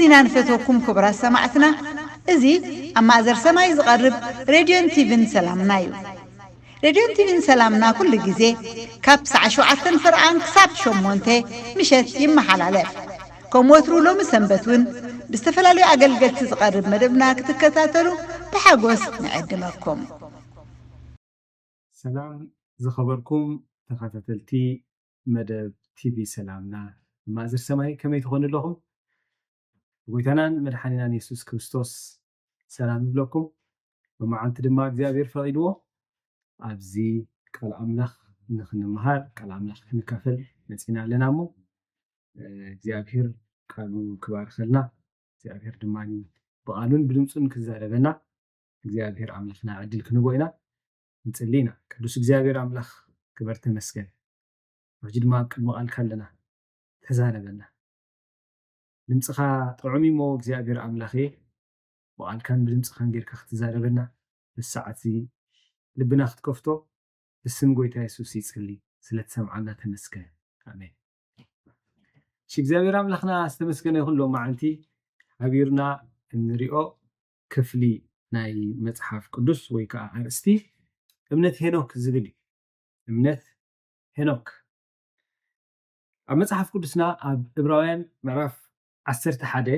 إنا نفتوكم كبرى سمعتنا إزي أما أزر سماي زقرب راديون تيفن سلامنا يو راديون تيفن سلامنا كل جزء كابس عشوعة فرعان كساب شمونته مشت يمحل عليه كم وترو لهم سنبتون باستفلالي أقل قلت زقرب مدبنا كتكتاتلو بحاجوس نقدمكم سلام زخبركم تخاتلتي مدب تيفي سلامنا ما أزر سماي كم يتخون لهم ويتنان مدحننا يسوع كريستوس سلام لكم ومع أنت دماغ زيابير فايدوه أبزي قال أملاخ نخن مهار قال أملاخ نكفل نسينا لنا مو زيابير قالوا كبار خلنا زيابير دماني بقانون بدمصن كزاربنا زيابير أملاخنا عدل كنبوينا نصلينا قدوس زيابير أملاخ كبرت مسكن وجد ما قال خلنا تزاربنا نمسخا طعمي مو زيابير أملاخي وقال كان بدمصخا غيرك تزاربنا الساعة زي لبنا كفتو بسم قويتا يسوس يصلي سلت سمعنا تمسكن آمين شي እግዚአብሔር አምላኽና ዝተመስገነ ይኹን ሎ ማዓንቲ ሃቢርና እንሪኦ ክፍሊ ናይ መጽሓፍ ቅዱስ ወይ ከዓ አርእስቲ እምነት ሄኖክ ዝብል እምነት ሄኖክ ኣብ መጽሓፍ ቅዱስና ኣብ ዕብራውያን ምዕራፍ 11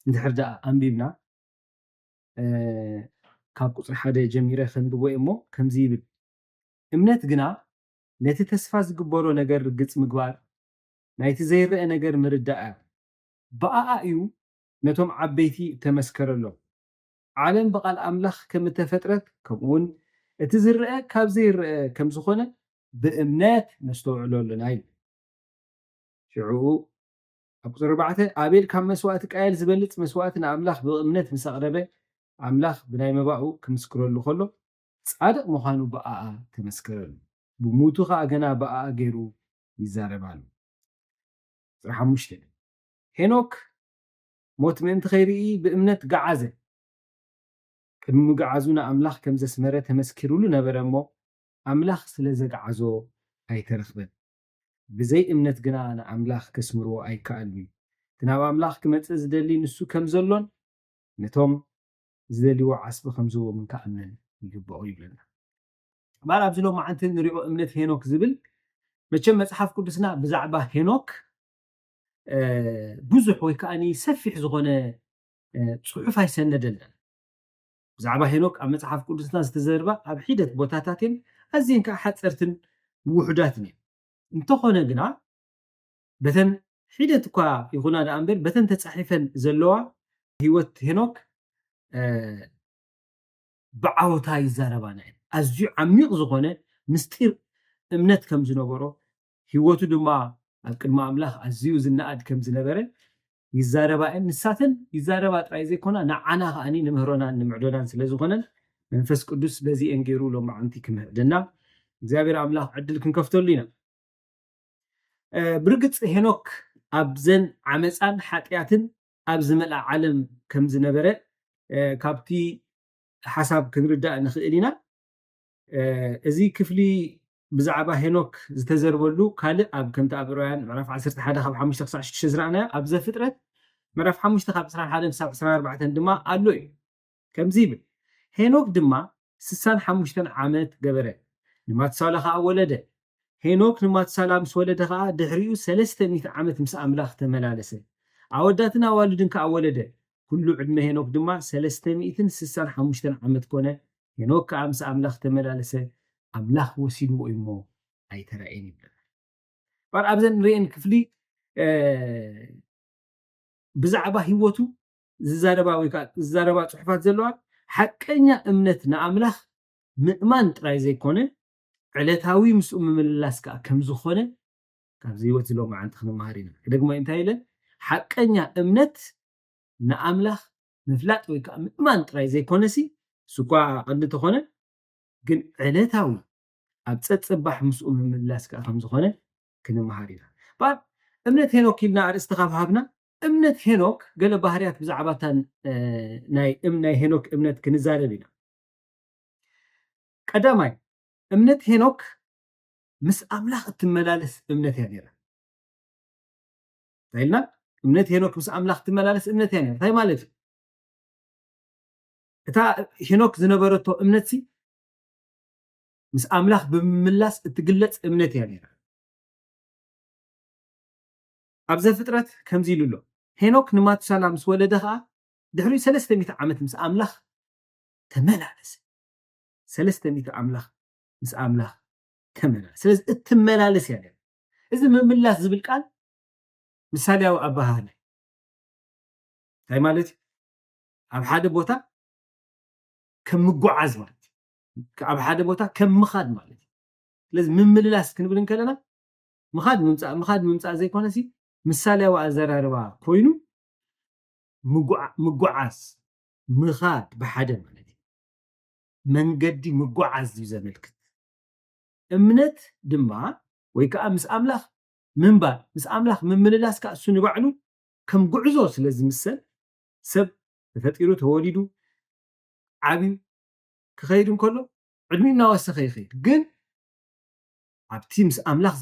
እንድሕር ደኣ ኣንቢብና ካብ ቁፅሪ 1 ጀሚረ ከንብቦ እሞ ከምዚ ይብል እምነት ግና ነቲ ተስፋ ዝግበሮ ነገር ርግጽ ምግባር ናይቲ ዘይርአ ነገር ምርዳእ በኣኣ እዩ ነቶም ዓበይቲ ተመስከረሎም ዓለም በቃል ኣምላኽ ከም ተፈጥረት ከምኡውን እቲ ዝርአ ካብ ዘይርአ ከም ዝኾነ ብእምነት ነስተውዕለሉና ኢሉ ሽዑ ኣብ ቁፅሪ 4 ኣቤል ካብ መስዋእቲ ቃየል ዝበልፅ መስዋእቲ ንኣምላኽ ብእምነት ምስ ኣቕረበ ኣምላኽ ብናይ መባኡ ክምስክረሉ ከሎ ጻድቕ ምዃኑ በኣኣ ተመስከረሉ ብሙቱ ከዓ ገና በኣኣ ገይሩ ይዛረባሉ حمشت هنوك موت من تخيري بأمنة قعزة كم قعزونا أملاخ كم زسمرة تمسكروا لنا برمو أملاخ سلزق عزو هاي ترخبن بزي أمنة قنانا أملاخ كسمروا أي كألبي تناو أملاخ كم تزدلي نسو كم زلون نتوم زدلي وعصب خمزو من كأمن يقبعوا يبلنا بار أبزلو ما عنتن نريو أمنة هنوك زبل مچم مصحف قدسنا بزعبة هنوك ብዙሕ ወይ ከዓኒ ሰፊሕ ዝኾነ ጽሑፍ ኣይሰነደልና ብዛዕባ ሄኖክ ኣብ መጽሓፍ ቅዱስና ዝተዘርባ ኣብ ሒደት ቦታታትን ኣዝየን ከዓ ሓፀርትን ውሑዳትን እየን እንተኾነ ግና በተን ሒደት እኳ ይኹና ዳ እምበር በተን ተጻሒፈን ዘለዋ ህይወት ሄኖክ ብዓወታ ይዛረባና እየን ኣዝዩ ዓሚቕ ዝኾነ ምስጢር እምነት ከም ዝነበሮ ህይወቱ ድማ ኣብ ቅድሚ ኣምላኽ ኣዝዩ ዝነኣድ ከም ዝነበረ ይዛረባ እንሳትን ይዛረባ ጥራይ ዘይኮና ንዓና ከዓኒ ንምህሮናን ንምዕዶናን ስለ ዝኾነን መንፈስ ቅዱስ በዚ እንገይሩ ሎም ዓንቲ ክምህደና እግዚአብሔር ኣምላኽ ዕድል ክንከፍተሉ ኢና ብርግጽ ሄኖክ ኣብዘን ዓመፃን ሓጢያትን ኣብ ዝመልኣ ዓለም ከም ዝነበረ ካብቲ ሓሳብ ክንርዳእ ንኽእል ኢና እዚ ክፍሊ بزعبا هنوك زتزربلو كالي أب كنت أبروان معرف 11 خب 5 9 6 زرعنا أب زفترة معرف 5 خب 11 7 4 دما ألوي كم زيبل هنوك دما 65 عامات قبره لما تصالح أولده هنوك لما تصالح مس ولده دحريو 300 عامات مس أملاخ تملالسه عوداتنا والدن كأولده كل عدم هنوك دما 365 عامات كونه هنوك أمس أملاخ تملالسه أملاخ وسيلو إمو أي ترى بار أبزن رين كفلي بزعبا هيوتو زاربا ويكال زاربا صحفات زلوان حقنيا أمنتنا أملاخ مؤمن تراي زي كونه علتاوي مسؤول من اللاسكا كم زخونه كم زيوت زلو مع انتخنا مهارينا كدقما انتايلن حقنيا أمنت نأملاخ مفلات ويكال مؤمن تراي زي كونه سي سوكوا قد تخونه ግን ዕለታዊ ኣብ ፀጽባሕ ምስኡ ምምላስ ከዓ ከም ዝኾነ ክንመሃር ኢና ባር እምነት ሄኖክ ኢልና ኣርእስቲ ካብ ሃብና እምነት ሄኖክ ገለ ባህርያት ብዛዕባታን ናይ ሄኖክ እምነት ክንዛረብ ኢና ቀዳማይ እምነት ሄኖክ ምስ ኣምላኽ እትመላለስ እምነት እያ ነይራ ታይልና እምነት ሄኖክ ምስ ኣምላኽ ትመላለስ እምነት እያ ነይራ እንታይ ማለት እዩ እታ ሄኖክ ዝነበረቶ እምነት ምስ ኣምላኽ ብምምላስ እትግለጽ እምነት እያ ነይራ ኣብ ዘፍጥረት ከምዚ ኢሉ ኣሎ ሄኖክ ንማቱሳላ ምስ ወለደ ከዓ ድሕሪ 300 ዓመት ምስ ኣምላኽ ተመላለሰ 300 ኣምላኽ ምስ ኣምላኽ ተመላለሰ ስለዚ እትመላለስ እያ ነይራ እዚ ምምላስ ዝብል ቃል ምሳሌያዊ ኣባሃህላ እንታይ ማለት እዩ ኣብ ሓደ ቦታ ከም ምጓዓዝ ማለት እዩ ኣብ ሓደ ቦታ ከም ምኻድ ማለት እዩ ስለዚ ምምልላስ ክንብል እንከለና ምኻድ ምምፃእ ዘይኮነሲ ምሳሌያዊ ኣዘራርባ ኮይኑ ምጓዓዝ ምኻድ ብሓደ ማለት እዩ መንገዲ ምጓዓዝ እዩ ዘመልክት እምነት ድማ ወይ ከዓ ምስ ኣምላኽ ምንባር ምስ ኣምላኽ ምምልላስ ከዓ እሱ ንባዕሉ ከም ጉዕዞ ስለ ዝምሰል ሰብ ተፈጢሩ ተወሊዱ ዓብዩ ክኸይድ እንከሎ ዕድሚኡ እናወሰኸ ይኸይድ ግን ኣብቲ ምስ ኣምላኽ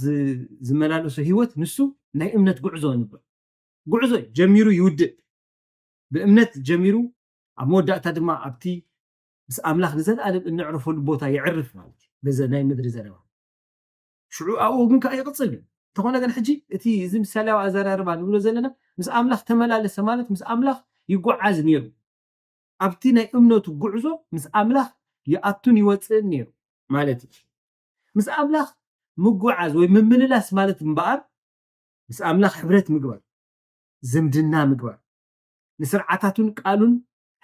ዝመላለሶ ሂወት ንሱ ናይ እምነት ጉዕዞ ንብሎ ጉዕዞ ጀሚሩ ይውድእ ብእምነት ጀሚሩ ኣብ መወዳእታ ድማ ኣብቲ ምስ ኣምላኽ ንዘለኣለም እንዕረፈሉ ቦታ ይዕርፍ ማለት እዩ በዘ ናይ ምድሪ ዘረባ ሽዑ ኣብኡ ግን ከዓ ይቕፅል እንተኾነ ግን ሕጂ እቲ እዚ ምሳሌያዊ ኣዘራርባ ንብሎ ዘለና ምስ ኣምላኽ ተመላለሰ ማለት ምስ ኣምላኽ ይጓዓዝ ነይሩ ኣብቲ ናይ እምነቱ ጉዕዞ ምስ ኣምላኽ ይኣቱን ይወፅእን ነይሩ ማለት እዩ ምስ ኣምላኽ ምጓዓዝ ወይ ምምልላስ ማለት እምበኣር ምስ ኣምላኽ ሕብረት ምግባር ዝምድና ምግባር ንስርዓታቱን ቃሉን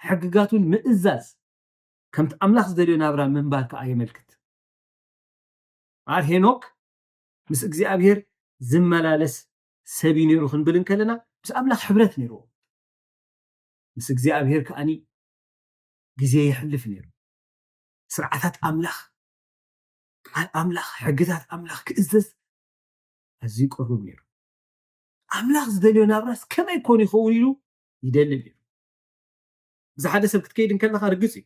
ሕግጋቱን ምእዛዝ ከምቲ ኣምላኽ ዝደልዮ ናብራ ምንባር ከዓ የመልክት ሄኖክ ምስ እግዚኣብሔር ዝመላለስ ሰብ እዩ ነይሩ ክንብል እንከለና ምስ ኣምላኽ ሕብረት ነይሩ ምስ እግዚኣብሔር ከዓኒ ግዜ ይሕልፍ ነይሩ ስርዓታት ኣምላኽ ቃል ኣምላኽ ሕግታት ኣምላኽ ክእዘዝ ኣዝዩ ይቀርብ ነይሩ ኣምላኽ ዝደልዮ ናብራስ ከመይ ኮኑ ይኸውን ኢሉ ይደልል ነይሩ ብዝሓደ ሰብ ክትከይድ እንከለካ ርግፅ እዩ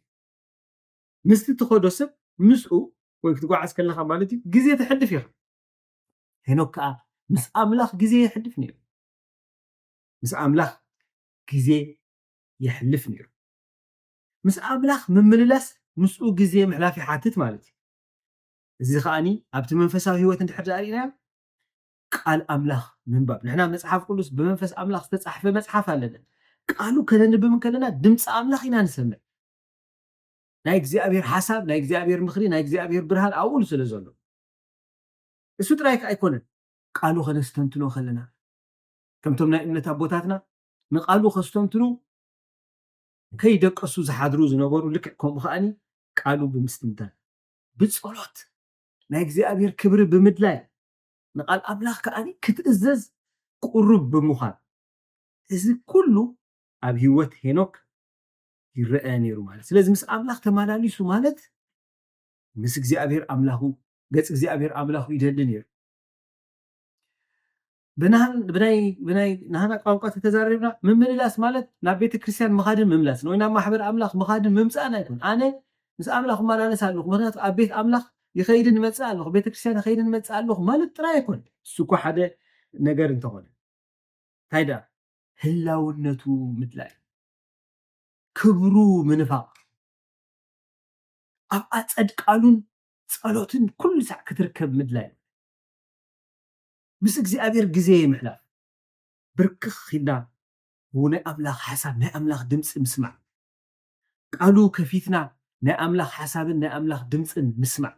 ምስቲ ትኸዶ ሰብ ምስኡ ወይ ክትጓዓዝ ከለካ ማለት እዩ ግዜ ትሕልፍ ኢኻ ሄኖክ ከዓ ምስ ኣምላኽ ግዜ ይሕልፍ ነይሩ ምስ ኣምላኽ ግዜ ይሕልፍ ነይሩ ምስ ኣምላኽ ምምልላስ ምስኡ ግዜ ምሕላፍ ይሓትት ማለት እዩ እዚ ከዓኒ ኣብቲ መንፈሳዊ ሂወት እንድሕር ዳሪእናዮ ቃል ኣምላኽ ምንባብ ንሕና መፅሓፍ ቅዱስ ብመንፈስ ኣምላኽ ዝተፃሕፈ መፅሓፍ ኣለና ቃሉ ከነንብብ ከለና ድምፂ ኣምላኽ ኢና ንሰምዕ ናይ እግዚኣብሔር ሓሳብ ናይ እግዚኣብሔር ምኽሪ ናይ እግዚኣብሔር ብርሃን ኣብኡ ስለ ዘሎ እሱ ጥራይ ከዓ ኣይኮነን ቃሉ ከነስተንትኖ ከለና ከምቶም ናይ እምነት ኣቦታትና ንቃሉ ከስተንትኑ ከይደቀሱ ዝሓድሩ ዝነበሩ ልክዕ ከምኡ ከዓኒ ቃሉ ብምስትንታን ብፀሎት ናይ እግዚኣብሔር ክብሪ ብምድላይ ንቃል ኣምላኽ ከዓኒ ክትእዘዝ ቁሩብ ብምዃን እዚ ኩሉ ኣብ ሂወት ሄኖክ ይረአ ነይሩ ማለት ስለዚ ምስ ኣምላኽ ተመላሊሱ ማለት ምስ እግዚኣብሔር ኣምላኹ ገጽ እግዚኣብሔር ኣምላኹ ይደሊ ነይሩ ብናይ ናህና ቋንቋ ተዛሪብና ምምልላስ ማለት ናብ ቤተ ክርስቲያን ምኻድን ምምላስ ወይ ናብ ማሕበር ኣምላኽ ምኻድን ምምፃእን ኣይኮን ኣነ ምስ ኣምላኽ መላለስ ኣለኹ ምክንያቱ ኣብ ቤት ኣምላኽ ይኸይድን መፅእ ኣለኹ ቤተ ክርስቲያን ይኸይድን መፅእ ኣለኹ ማለት ጥራይ ኣይኮን እሱ እኳ ሓደ ነገር እንተኾነ እንታይ ዳ ህላውነቱ ምድላይ ክብሩ ምንፋቕ ኣብ ኣፀድ ቃሉን ጸሎትን ኩሉ ሰዕ ክትርከብ ምድላይ ምስ እግዚኣብሔር ግዜ ምሕላፍ ብርክኽ ኢልና ናይ ኣምላኽ ሓሳብ ናይ ኣምላኽ ድምፂ ምስማዕ ቃሉ ከፊትና ናይ ኣምላኽ ሓሳብን ናይ ኣምላኽ ድምፅን ምስማዕ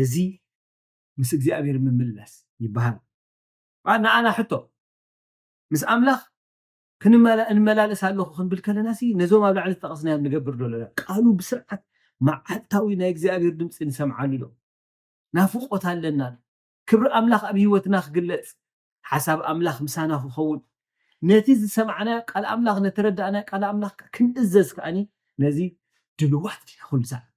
እዚ ምስ እግዚኣብሔር ምምልላስ ይበሃል ንኣና ሕቶ ምስ ኣምላኽ ክንመላለስ ኣለኹ ክንብል ከለና ነዞም ኣብ ላዕሊ ዝጠቐስናዮም ንገብር ዶ ኣለና ቃሉ ብስርዓት መዓልታዊ ናይ እግዚኣብሔር ድምፂ ንሰምዓሉ ዶ ናፍቆት ኣለና ክብሪ ኣምላኽ ኣብ ሂወትና ክግለጽ ሓሳብ ኣምላኽ ምሳና ክኸውን ነቲ ዝሰማዕናዮ ቃል ኣምላኽ ነተረዳእናዮ ቃል ኣምላኽ ክንእዘዝ ከዓኒ ነዚ ድልዋት ኩሉ ሰዓት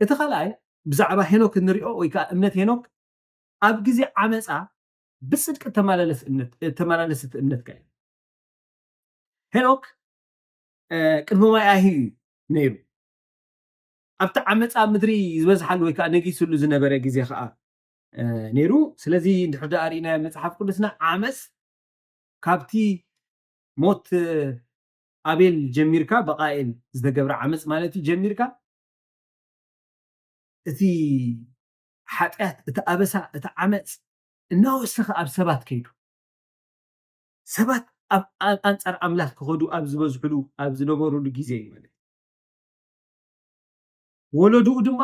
እቲ ካልኣይ ብዛዕባ ሄኖክ እንሪኦ ወይ ከዓ እምነት ሄኖክ ኣብ ግዜ ዓመፃ ብጽድቂ ተመላለስት እምነት ከ ሄኖክ ቅድሚ ማይ ኣሂ ነይሩ ኣብቲ ዓመፃ ምድሪ ዝበዝሓሉ ወይ ከዓ ነጊስሉ ዝነበረ ግዜ ከዓ ነይሩ ስለዚ እንድሕር ኣርኢና መጽሓፍ ቅዱስና ዓመፅ ካብቲ ሞት ኣቤል ጀሚርካ በቃኤል ዝተገብረ ዓመፅ ማለት እዩ ጀሚርካ እቲ ሓጢኣት እቲ ኣበሳ እቲ ዓመፅ እናወሰኸ ኣብ ሰባት ከይዱ ሰባት ኣብ ኣንጻር ኣምላኽ ክኸዱ ኣብ ዝበዝሕሉ ኣብ ዝነበሩሉ ግዜ እዩ ማለት ወለድኡ ድማ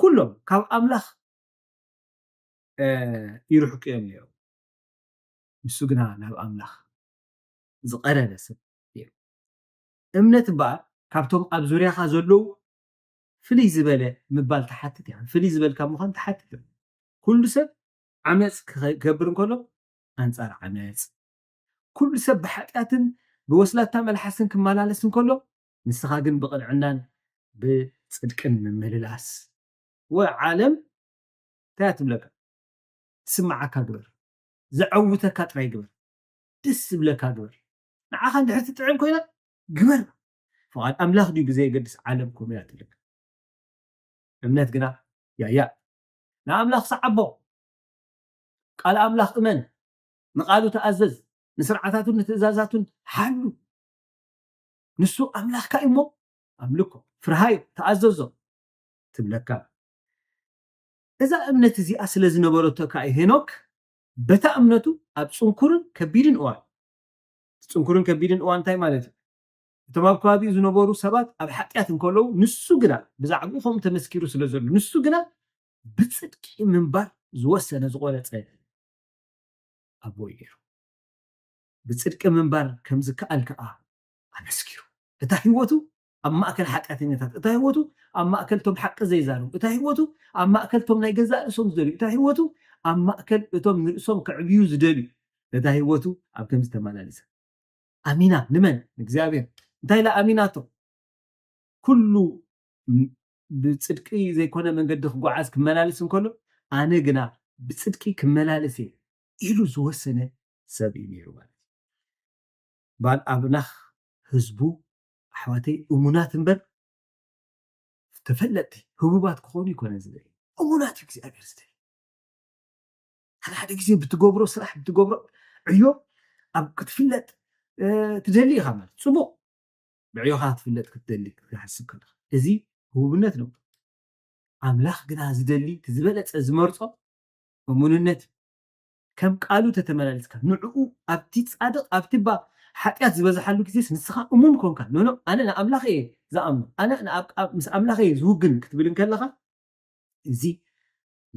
ኩሎም ካብ ኣምላኽ ይርሕቁ እዮም ነይሮም ንሱ ግና ናብ ኣምላኽ ዝቐረበ ሰብ ነይሩ እምነት እምበኣር ካብቶም ኣብ ዙርያኻ ዘለዉ ፍልይ ዝበለ ምባል ተሓትት እያ ፍልይ ዝበልካ ምዃን ተሓትት እዮም ኩሉ ሰብ ዓመፅ ክገብር እንከሎ ኣንጻር ዓመፅ ኩሉ ሰብ ብሓጢኣትን ብወስላታ መልሓስን ክመላለስ እንከሎ ንስኻ ግን ብቕንዕናን ብፅድቅን ምምልላስ ወዓለም እንታይ ትብለካ ትስማዓካ ግበር ዘዓውተካ ጥራይ ግበር ደስ ዝብለካ ግበር ንዓኻ እንድሕር ትጥዕም ኮይና ግበር ፍቓድ ኣምላኽ ድዩ ብዘየገድስ ዓለም ከምኡ እያ ትብለካ እምነት ግና ያያ ንኣምላኽ ሰዓቦ ቃል ኣምላኽ እመን ንቃሉ ተኣዘዝ ንስርዓታቱን ንትእዛዛቱን ሓሉ ንሱ ኣምላኽካ እሞ ኣምልኮ ፍርሃዮ ተኣዘዞ ትብለካ እዛ እምነት እዚኣ ስለ ዝነበረቶ ከዓ ሄኖክ በታ እምነቱ ኣብ ፅንኩርን ከቢድን እዋን ፅንኩርን ከቢድን እዋን እንታይ ማለት እዩ እቶም ኣብ ከባቢኡ ዝነበሩ ሰባት ኣብ ሓጢኣት እንከለዉ ንሱ ግና ብዛዕባኡ ከምኡ ተመስኪሩ ስለ ዘሎ ንሱ ግና ብፅድቂ ምንባር ዝወሰነ ዝቆረፀ ኣቦ እዩ ነይሩ ብፅድቂ ምንባር ከም ዝከኣል ከዓ ኣመስኪሩ እታ ህይወቱ ኣብ ማእከል ሓጢኣተኛታት እታ ህይወቱ ኣብ ማእከል እቶም ሓቂ ዘይዛረቡ እታ ህይወቱ ኣብ ማእከል እቶም ናይ ገዛእ ርእሶም ዝደልዩ እታ ህይወቱ ኣብ ማእከል እቶም ንርእሶም ክዕብዩ ዝደልዩ እታ ህይወቱ ኣብ ከም ዝተመላለሰ ኣሚና ንመን ንእግዚኣብሔር እንታይ ላ ኣሚናቶ ኩሉ ብፅድቂ ዘይኮነ መንገዲ ክጓዓዝ ክመላለስ እንከሎ ኣነ ግና ብፅድቂ ክመላለስ እየ ኢሉ ዝወሰነ ሰብ እዩ ነይሩ ማለት ባል ኣብናኽ ህዝቡ ኣሕዋተይ እሙናት እምበር ተፈለጥቲ ህቡባት ክኾኑ ይኮነ ዝደሊ እሙናት እዩ እግዚኣብሔር ዝደሊ ሓደ ግዜ ብትገብሮ ስራሕ ብትገብሮ ዕዮ ኣብ ክትፍለጥ ትደሊ ኢኻ ማለት ፅቡቕ ብዕዮኻ ክትፍለጥ ክትደሊ ክትሓስብ ከለኻ እዚ ህቡብነት ነው ኣምላኽ ግና ዝደሊ ዝበለፀ ዝመርፆ እሙንነት ከም ቃሉ ተተመላለስካ ንዕኡ ኣብቲ ፃድቕ ኣብቲ ባ ሓጢኣት ዝበዝሓሉ ግዜ ንስኻ እሙን ኮንካ ኖ ኣነ ንኣምላኽ እየ ዝኣምኑ ኣነ ምስ ኣምላኽ እየ ዝውግን ክትብል ከለኻ እዚ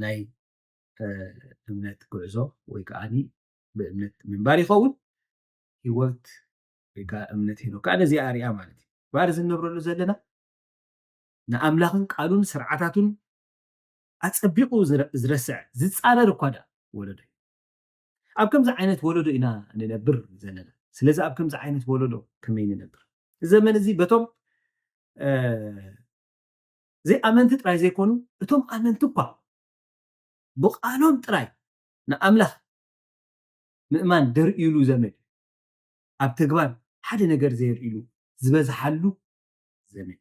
ናይ እምነት ጉዕዞ ወይ ከዓኒ ብእምነት ምንባር ይኸውን ሂወት ወይ ከዓ እምነት ሄኖክ ነዚኣ ሪኣ ማለት እዩ ባር ዝነብረሉ ዘለና ንኣምላኽን ቃሉን ስርዓታቱን ኣፀቢቑ ዝረስዕ ዝፃረር እኳ ዳ ወለዶ ኣብ ከምዚ ዓይነት ወለዶ ኢና ንነብር ዘለና ስለዚ ኣብ ከምዚ ዓይነት ወለዶ ከመይ ንነብር ዘመን እዚ በቶም ዘይኣመንቲ ጥራይ ዘይኮኑ እቶም ኣመንቲ እኳ ብቃሎም ጥራይ ንኣምላኽ ምእማን ደርኢሉ ዘመን ኣብ ተግባር ሓደ ነገር ዘየርኢሉ ዝበዝሓሉ ዘመን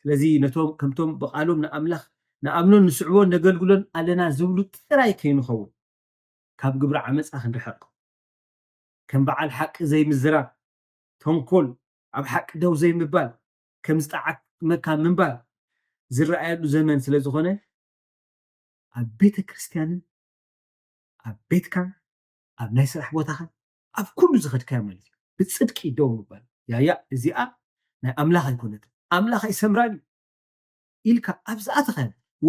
ስለዚ ነቶም ከምቶም ብቃሎም ንኣምላኽ ንኣምኖን ንስዕቦን ነገልግሎን ኣለና ዝብሉ ጥራይ ከይንኸውን ካብ ግብሪ ዓመፃ ክንርሕቕ ከም በዓል ሓቂ ዘይምዝራብ ተንኮል ኣብ ሓቂ ደው ዘይምባል ከም ዝጠዓመካ ምንባር ዝረኣየሉ ዘመን ስለ ዝኾነ ኣብ ቤተ ክርስቲያንን ኣብ ቤትካ ኣብ ናይ ስራሕ ቦታኻ ኣብ ኩሉ ዝኸድካዮ ማለት እዩ ብፅድቂ ደው ምባል ያያ እዚኣ ናይ ኣምላኽ ኣይኮነት ኣምላኽ ኣይሰምራን ኢልካ ኣብ ዝኣተኸ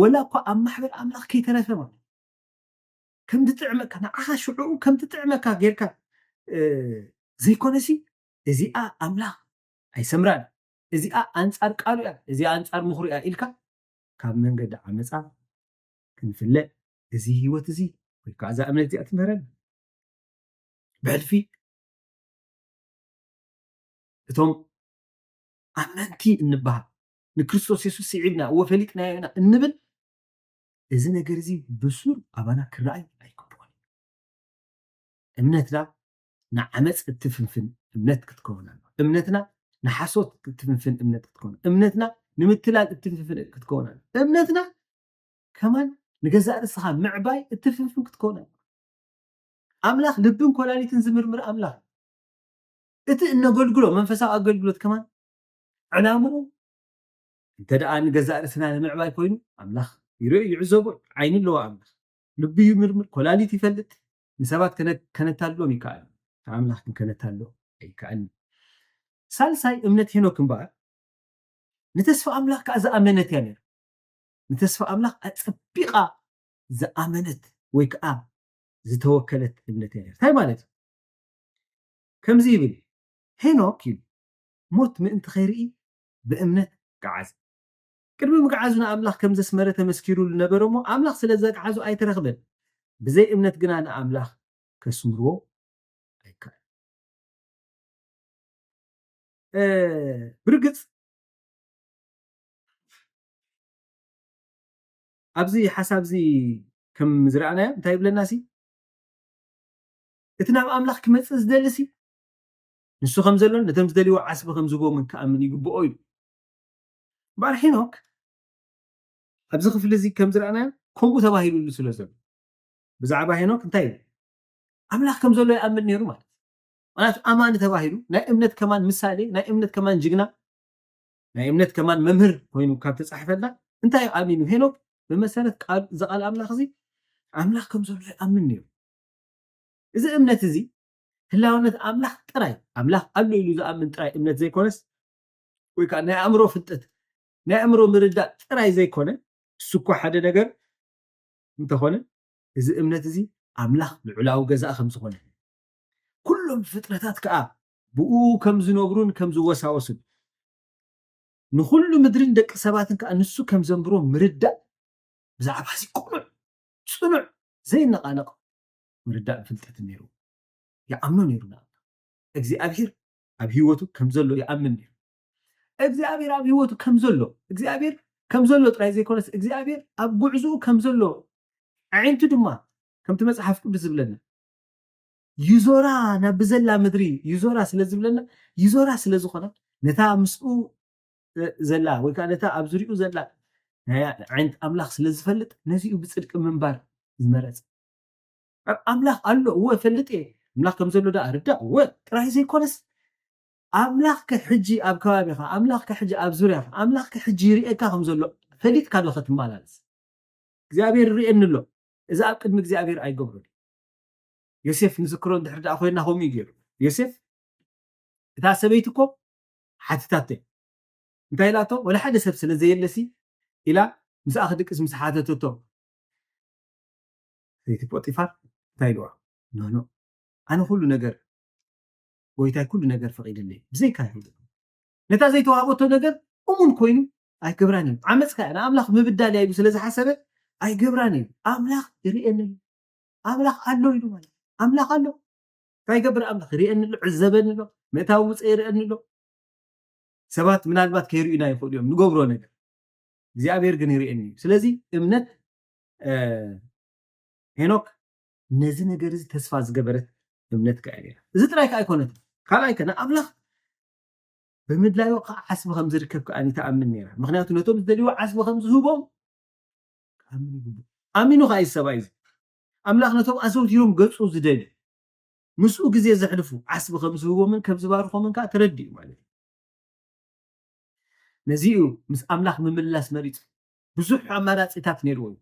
ወላ እኳ ኣብ ማሕበር ኣምላኽ ከይተረፈ ማለት ከም ትጥዕመካ ንዓኻ ሽዑኡ ከም ትጥዕመካ ጌርካ ዘይኮነሲ እዚኣ ኣምላኽ ኣይሰምራን እዚኣ ኣንጻር ቃሉ እያ እዚኣ ኣንጻር ምኽሩ እያ ኢልካ ካብ መንገዲ ዓመፃ ክንፍለጥ እዚ ህይወት እዚ ወይ ከዓ እዛ እምነት እዚኣ ትምህረና ብሕልፊ እቶም ኣመንቲ እንበሃል ንክርስቶስ የሱስ ስዒብና ወፈሊጥናዮ ኢና እንብል እዚ ነገር እዚ ብሱር ኣባና ክረኣይ ኣይግባእን እምነትና ንዓመፅ እትፍንፍን እምነት ክትከውን እምነትና ንሓሶት እትፍንፍን እምነት ክትከውን እምነትና ንምትላል እትፍንፍን ክትከውን እምነትና ከማን ንገዛእ ርስኻ ምዕባይ እትፍንፍን ክትኮነ ኣምላኽ ልብን ኮላሊትን ዝምርምር ኣምላኽ እቲ እነገልግሎ መንፈሳዊ ኣገልግሎት ከማን ዕላምኡ እንተ ደኣ ንገዛእ ርስና ንምዕባይ ኮይኑ ኣምላኽ ይርኢ ይዕዘቦ ዓይኒ ኣለዎ ኣምላኽ ልቢ ይምርምር ኮላሊት ይፈልጥ ንሰባት ከነታልሎም ይከኣል ኣምላኽ ግን ከነታሎ ኣይከኣልኒ ሳልሳይ እምነት ሄኖክ እምበኣር ንተስፋ ኣምላኽ ከዓ ዝኣመነት እያ ነይራ ንተስፋ ኣምላኽ ኣፀቢቓ ዝኣመነት ወይ ከዓ ዝተወከለት እምነት እያ ነይራ እንታይ ማለት ከምዚ ይብል ሄኖክ ይብል ሞት ምእንቲ ከይርኢ ብእምነት ገዓዘ ቅድሚ ምግዓዙ ንኣምላኽ ከም ዘስመረ ተመስኪሩ ዝነበረ እሞ ኣምላኽ ስለ ዘገዓዙ ኣይተረኽበን ብዘይ እምነት ግና ንኣምላኽ ከስምርዎ ኣይከኣል ብርግፅ ኣብዚ ሓሳብ እዚ ከም ዝረኣናዮ እንታይ ይብለና ሲ እቲ ናብ ኣምላኽ ክመፅእ ዝደሊ ሲ ንሱ ከም ዘሎ ነቶም ዝደልይዎ ዓስቢ ከም ዝህቦምን ከኣምን ይግብኦ ኢሉ እምበኣር ሄኖክ ኣብዚ ክፍሊ እዚ ከም ዝረኣናዮ ከምኡ ተባሂሉሉ ስለ ዘሎ ብዛዕባ ሄኖክ እንታይ እዩ ኣምላኽ ከም ዘሎ ይኣምን ነይሩ ማለት ምክንያቱ ኣማኒ ተባሂሉ ናይ እምነት ከማን ምሳሌ ናይ እምነት ከማን ጅግና ናይ እምነት ከማን መምህር ኮይኑ ካብ ተፃሕፈልና እንታይ እዩ ኣሚኑ ሄኖክ ብመሰረት ቃል ዘቃል ኣምላኽ እዚ ኣምላኽ ከም ዘሎ ይኣምን ነይሩ እዚ እምነት እዚ ህላውነት ኣምላኽ ጥራይ ኣምላኽ ኣሎ ኢሉ ዝኣምን ጥራይ እምነት ዘይኮነስ ወይ ከዓ ናይ ኣእምሮ ፍልጠት ናይ ኣእምሮ ምርዳእ ጥራይ ዘይኮነ እሱ እኳ ሓደ ነገር እንተኾነ እዚ እምነት እዚ ኣምላኽ ልዑላዊ ገዛእ ከም ዝኾነ ኩሎም ፍጥረታት ከዓ ብኡ ከም ዝነብሩን ከም ዝወሳወሱን ንኩሉ ምድርን ደቂ ሰባትን ከዓ ንሱ ከም ዘንብሮ ምርዳእ ብዛዕባ እዚ ቁኑዕ ፅኑዕ ዘይነቃነቕ ምርዳእ ፍልጠት ነይሩ ይኣምኖ ነይሩ እግዚኣብሔር ኣብ ሂወቱ ከም ዘሎ ይኣምን ነይሩ እግዚኣብሔር ኣብ ሂወቱ ከም ዘሎ እግዚኣብሔር ከም ዘሎ ጥራይ ዘይኮነስ እግዚኣብሔር ኣብ ጉዕዝኡ ከም ዘሎ ዓይንቱ ድማ ከምቲ መፅሓፍ ቅዱስ ዝብለና ይዞራ ናብ ብዘላ ምድሪ ይዞራ ስለ ዝብለና ይዞራ ስለ ዝኾነ ነታ ምስኡ ዘላ ወይ ከዓ ነታ ኣብ ዙርኡ ዘላ ዓይንት ኣምላኽ ስለ ዝፈልጥ ነዚኡ ብፅድቂ ምንባር ዝመረፅ ኣምላኽ ኣሎ እወ ፈልጥ እየ ኣምላኽ ከም ዘሎ ዳ ርዳእ እወ ጥራይ ዘይኮነስ ኣምላኽ ከሕጂ ኣብ ከባቢኻ ኣምላኽ ከሕጂ ኣብ ዙርያኻ ኣምላኽ ከሕጂ ይርኤካ ከም ዘሎ ፈሊጥካ ዶ ክትመላለስ እግዚኣብሔር ይርኤኒ ኣሎ እዚ ኣብ ቅድሚ እግዚኣብሔር ኣይገብሮን ዮሴፍ ንዝክሮ እንድሕር ዳኣ ኮይና ከምኡ እዩ ገይሩ ዮሴፍ እታ ሰበይቲ እኮ ሓትታቶ እንታይ ኢላቶ ወላ ሓደ ሰብ ስለ ዘየለሲ ኢላ ምስኣ ክድቅስ ምስ ሓተተቶ ሰበይቲ ጶጢፋር እንታይ ኢልዋ ኖ ኣነ ኩሉ ነገር ጎይታይ ኩሉ ነገር ፈቂድለይ ብዘይካ ይሁሉ ነታ ዘይተዋሃበቶ ነገር እሙን ኮይኑ ኣይገብራን እዩ ዓመፅካ ንኣምላኽ ምብዳል ኢሉ ስለዝሓሰበ ኣይገብራን እዩ ኣምላኽ ይርኤኒ ኣምላኽ ኣሎ ኢሉ ማለት ኣምላኽ ኣሎ እንታይ ይገብር ኣምላኽ ይርኤኒ ኣሎ ዕዘበኒ ኣሎ ምእታዊ ውፅእ ይርአኒ ኣሎ ሰባት ምናልባት ከይርኡና ይኽእሉ እዮም ንገብሮ ነገር እግዚኣብሔር ግን ይርኤኒ እዩ ስለዚ እምነት ሄኖክ ነዚ ነገር እዚ ተስፋ ዝገበረት እምነት ከዓ ነይራ እዚ ጥራይ ከዓ ኣይኮነት ካልኣይ ከ ንኣምላኽ ብምድላዩ ከዓ ዓስቢ ከም ዝርከብ ከዓኒ ተኣምን ነይራ ምክንያቱ ነቶም ዝደልይዎ ዓስቢ ከም ዝህቦም ከኣምን ይግቡእ ኣሚኑ ከዓ እዩ ሰብኣይ እዚ ኣምላኽ ነቶም ኣዘውቲሮም ገፁ ዝደልዩ ምስኡ ግዜ ዘሕልፉ ዓስቢ ከም ዝህቦምን ከም ዝባርኾምን ከዓ ተረዲኡ ማለት እዩ ነዚኡ ምስ ኣምላኽ ምምልላስ መሪፁ ብዙሕ ኣማራፂታት ነይርዎ እዩ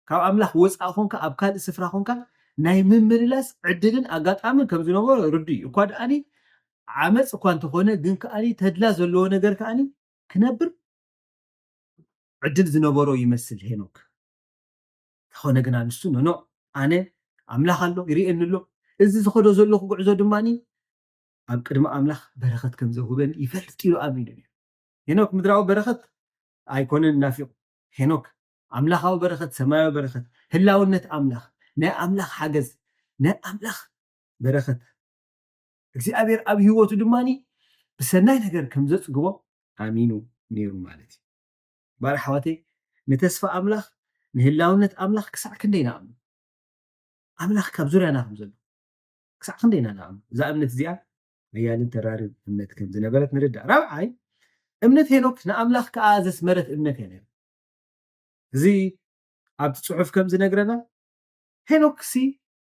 ካብ ኣምላኽ ወፃእ ኮንካ ኣብ ካልእ ስፍራ ኮንካ ናይ ምምልላስ ዕድልን ኣጋጣምን ከም ዝነበሮ ርዱ እዩ እኳ ደኣኒ ዓመፅ እኳ እንተኾነ ግን ከዓኒ ተድላ ዘለዎ ነገር ከዓኒ ክነብር ዕድል ዝነበሮ ይመስል ሄኖክ ተኾነ ግን ኣንስቱ ኖ ኣነ ኣምላኽ ኣሎ ይርኤኒ ኣሎ እዚ ዝኸዶ ዘለኹ ጉዕዞ ድማኒ ኣብ ቅድሚ ኣምላኽ በረኸት ከም ዘውህበኒ ይፈልጥ ኢሉ ኣሚኑ እዩ ሄኖክ ምድራዊ በረኸት ኣይኮነን ናፊቑ ሄኖክ ኣምላኻዊ በረኸት ሰማያዊ በረኸት ህላውነት ኣምላኽ ናይ ኣምላኽ ሓገዝ ናይ ኣምላኽ በረኸት እግዚኣብሔር ኣብ ሂወቱ ድማኒ ብሰናይ ነገር ከም ዘፅግቦ ኣሚኑ ነይሩ ማለት እዩ ባር ኣሕዋተይ ንተስፋ ኣምላኽ ንህላውነት ኣምላኽ ክሳዕ ክንደይና ኣምኑ ኣምላኽ ካብ ዙርያና ከም ዘሎ ክሳዕ ክንደይና ንኣምኑ እዛ እምነት እዚኣ መያልን ተራርብ እምነት ከም ዝነበረት ንርዳእ ራብዓይ እምነት ሄኖክ ንኣምላኽ ከዓ ዘስመረት እምነት እያ ነይራ እዚ ኣብ ጽሑፍ ከም ዝነግረና ሄኖክሲ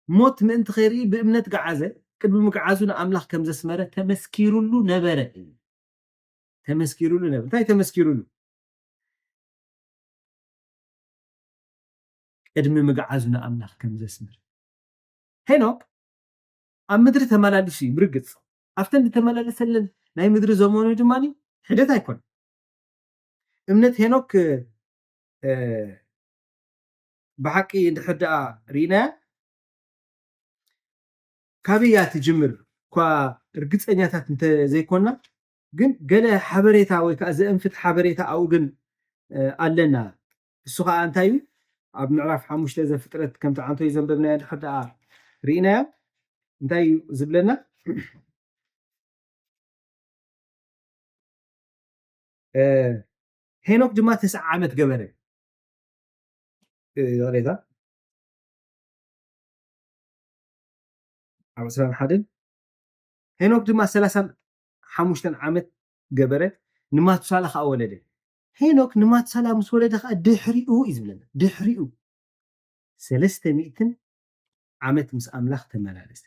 ሞት ምእንቲ ኸይርኢ ብእምነት ገዓዘ ቅድሚ ምግዓዙ ንኣምላኽ ከም ዘስመረ ተመስኪሩሉ ነበረ። ተመስኪሩሉ ነበረ። እንታይ ተመስኪሩሉ? ቅድሚ ምግዓዙ ንኣምላኽ ከም ዘስመረ። ሄኖክ ኣብ ምድሪ ተመላሊሱ እዩ ብርግጽ ኣብተን ዝተመላለሰለን ናይ ምድሪ ዘመኑ ድማኒ ሕደት ኣይኮነ። እምነት ሄኖክ ብሓቂ እንድሕር ደኣ ርኢናያ ካበይ ትጅምር እኳ እርግፀኛታት እንተዘይኮና ግን ገለ ሓበሬታ ወይ ከዓ ዘእንፍት ሓበሬታ ኣብኡ ግን ኣለና። እሱ ከዓ እንታይ እዩ? ኣብ ምዕራፍ 5 ዘፍጥረት ከምቲ ዓንቶ ዘንበብናዮ እንድሕር ደኣ ርኢናያ እንታይ እዩ ዝብለና? ሄኖክ ድማ 9 ዓመት ገበረ። ሬታ ኣብ 21 ሄኖክ ድማ 35 ዓመት ገበረ ንማቱሳላ ከዓ ወለደ። ሄኖክ ንማቱሳላ ምስ ወለደ ከዓ ድሕሪኡ እዩ ዝብለና ድሕሪኡ 300 ዓመት ምስ ኣምላኽ ተመላለሰ።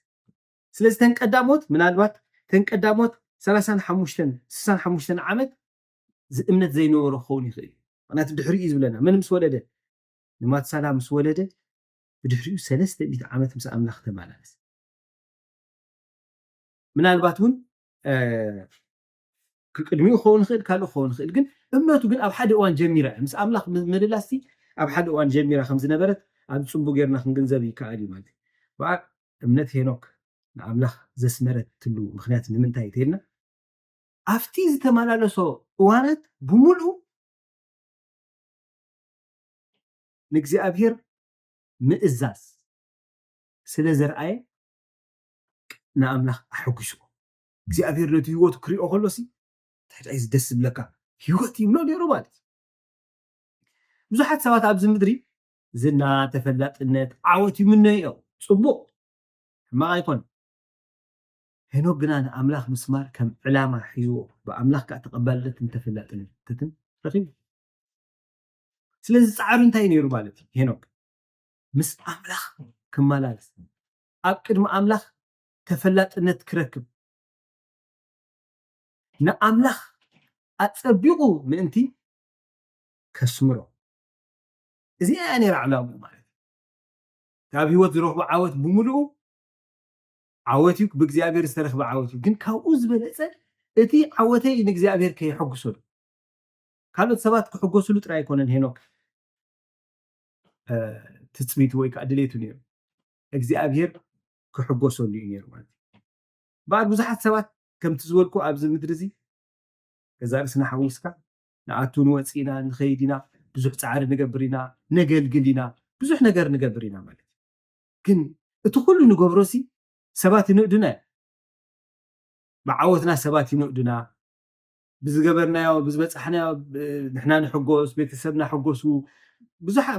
ስለዚ ተን ቀዳሞት ምናልባት ተን ቀዳሞት 65 ዓመት እምነት ዘይነበሮ ክኸውን ይኽእል። ምክንያቱ ድሕሪኡ እዩ ዝብለና ምን ምስ ወለደ ንማቱሳላ ምስ ወለደ ብድሕሪኡ 300 ዓመት ምስ ኣምላኽ ተመላለሰ። ምናልባት እውን ቅድሚኡ ክኸውን ይኽእል ካልእ ክኸውን ይኽእል፣ ግን እምነቱ ግን ኣብ ሓደ እዋን ጀሚራ ምስ ኣምላኽ ምልላስቲ ኣብ ሓደ እዋን ጀሚራ ከም ዝነበረት ኣብ ጽቡቕ ጌርና ክንግንዘብ ይከኣል እዩ ማለት እዩ። በኣር እምነት ሄኖክ ንኣምላኽ ዘስመረትሉ ምክንያት ንምንታይ ተይልና ኣብቲ ዝተመላለሶ እዋናት ብምሉእ ንእግዚኣብሔር ምእዛዝ ስለ ዘርኣየ ንኣምላኽ ኣሐጒስዎ። እግዚኣብሔር ነቲ ህይወቱ ክሪኦ ከሎሲ እንታይ ደስ ዝብለካ ህይወት ይምሎ ነይሩ ማለት እዩ። ብዙሓት ሰባት ኣብዚ ምድሪ ዝና ተፈላጥነት ዓወት ይምነዩ እዮም። ጽቡቕ ሕማቕ ኣይኮነ። ሄኖክ ግና ንኣምላኽ ምስማር ከም ዕላማ ሒዝዎ ብኣምላኽ ከዓ ተቐባልነትን ተፈላጥነትን ረኺቡ። ስለዚ ፃዕሩ እንታይ ነይሩ ማለት እዩ? ሄኖክ ምስ ኣምላኽ ክመላለስ ኣብ ቅድሚ ኣምላኽ ተፈላጥነት ክረክብ ንኣምላኽ ኣፀቢቑ ምእንቲ ከስምሮ እዚኣ ነይራ ዕላምኡ ማለት እዩ። ካብ ህይወት ዝረኽቦ ዓወት ብምሉኡ ዓወት እዩ፣ ብእግዚኣብሔር ዝተረኽበ ዓወት እዩ። ግን ካብኡ ዝበለፀ እቲ ዓወተይ ንእግዚኣብሔር ከይሐጉሰሉ ካልኦት ሰባት ክሕጎስሉ ጥራይ ኣይኮነን ሄኖክ ትፅቢቱ ወይ ከዓ ድሌቱ ነይሩ እግዚኣብሔር ክሕጎሰሉ እዩ ነይሩ ማለት እዩ። በኣር ብዙሓት ሰባት ከምቲ ዝበልኩ ኣብዚ ምድሪ እዚ ገዛ ርእስና ሓዊስካ ንኣቱ ንወፂ ኢና ንኸይድ ኢና ብዙሕ ፃዕሪ ንገብር ኢና ነገልግል ኢና ብዙሕ ነገር ንገብር ኢና ማለት እዩ። ግን እቲ ኩሉ ንገብሮሲ ሰባት ይንእዱና እዮም። ብዓወትና ሰባት ይንእዱና፣ ብዝገበርናዮ ብዝበፃሕናዮ ንሕና ንሕጎስ ቤተሰብና ሕጎሱ